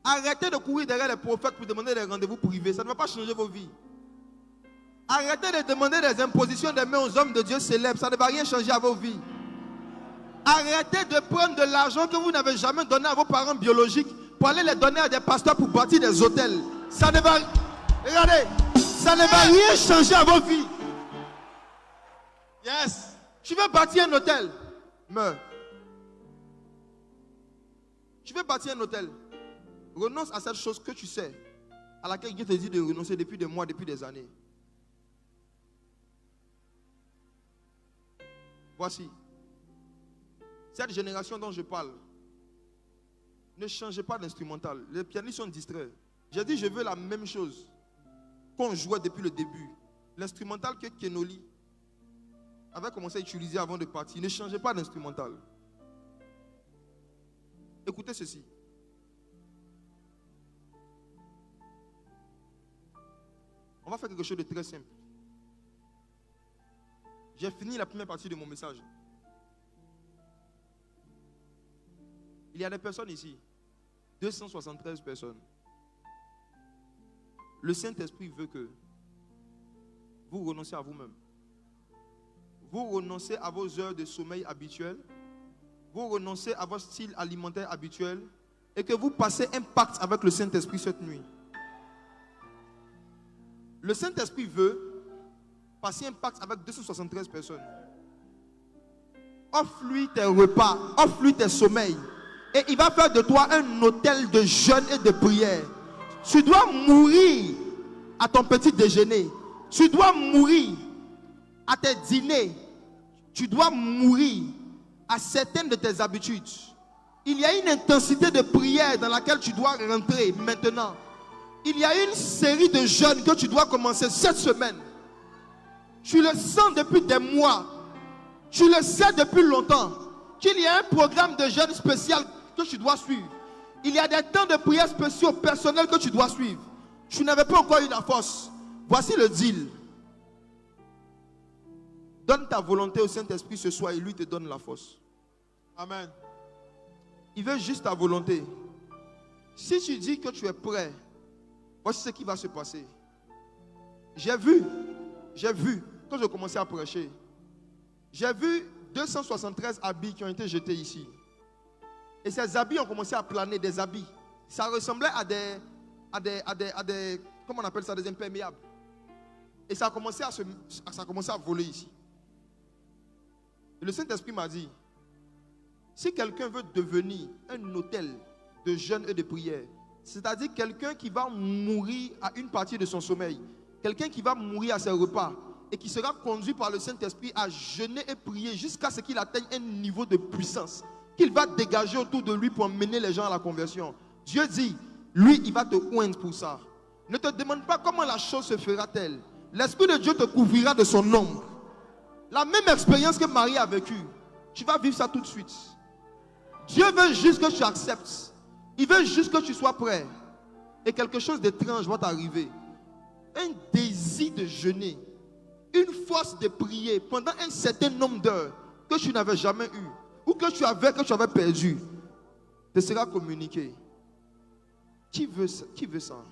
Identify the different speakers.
Speaker 1: Arrêtez de courir derrière les prophètes pour demander des rendez-vous privés. Ça ne va pas changer vos vies. Arrêtez de demander des impositions des mains aux hommes de Dieu célèbres. Ça ne va rien changer à vos vies. Arrêtez de prendre de l'argent que vous n'avez jamais donné à vos parents biologiques pour aller les donner à des pasteurs pour bâtir des hôtels. Ça ne va... Regardez, ça ne va rien changer à vos vies.
Speaker 2: Yes.
Speaker 1: Tu veux bâtir un hôtel? Meurs. Tu veux bâtir un hôtel? Renonce à cette chose que tu sais, à laquelle Dieu te dit de renoncer depuis des mois, depuis des années. Voici. Cette génération dont je parle, ne changez pas d'instrumental. Les pianistes sont distraits. J'ai dit, je veux la même chose qu'on jouait depuis le début. L'instrumental que Kenoli avait commencé à utiliser avant de partir. Ne changez pas d'instrumental. Écoutez ceci. On va faire quelque chose de très simple. J'ai fini la première partie de mon message. Il y a des personnes ici. 273 personnes. Le Saint-Esprit veut que vous renoncez à vous-même. Vous renoncez à vos heures de sommeil habituelles. Vous renoncez à votre style alimentaire habituel. Et que vous passez un pacte avec le Saint-Esprit cette nuit. Le Saint-Esprit veut passer un pacte avec 273 personnes. Offre-lui tes repas, offre-lui tes sommeils. Et il va faire de toi un hôtel de jeûne et de prière. Tu dois mourir à ton petit déjeuner. Tu dois mourir à tes dîners. Tu dois mourir à certaines de tes habitudes. Il y a une intensité de prière dans laquelle tu dois rentrer maintenant. Il y a une série de jeûnes que tu dois commencer cette semaine. Tu le sens depuis des mois. Tu le sais depuis longtemps. Qu'il y a un programme de jeûne spécial que tu dois suivre. Il y a des temps de prière spéciaux personnels que tu dois suivre. Tu n'avais pas encore eu la force. Voici le deal. Donne ta volonté au Saint-Esprit ce soir et lui te donne la force.
Speaker 2: Amen.
Speaker 1: Il veut juste ta volonté. Si tu dis que tu es prêt, voici ce qui va se passer. J'ai vu, quand je commençais à prêcher, j'ai vu 273 habits qui ont été jetés ici. Et ces habits ont commencé à planer, des habits. Ça ressemblait à des comment on appelle ça, des imperméables. Et ça a commencé à voler ici. Et le Saint-Esprit m'a dit, si quelqu'un veut devenir un hôtel de jeûne et de prière, c'est-à-dire quelqu'un qui va mourir à une partie de son sommeil, quelqu'un qui va mourir à ses repas et qui sera conduit par le Saint-Esprit à jeûner et prier jusqu'à ce qu'il atteigne un niveau de puissance qu'il va dégager autour de lui pour emmener les gens à la conversion. Dieu dit, lui, il va te oindre pour ça. Ne te demande pas comment la chose se fera-t-elle. L'Esprit de Dieu te couvrira de son ombre. La même expérience que Marie a vécue, tu vas vivre ça tout de suite. Dieu veut juste que tu acceptes. Il veut juste que tu sois prêt. Et quelque chose d'étrange va t'arriver. Un désir de jeûner. Une force de prier pendant un certain nombre d'heures que tu n'avais jamais eu. Ou que tu avais perdu. Te sera communiqué. Qui veut ça? Qui veut ça?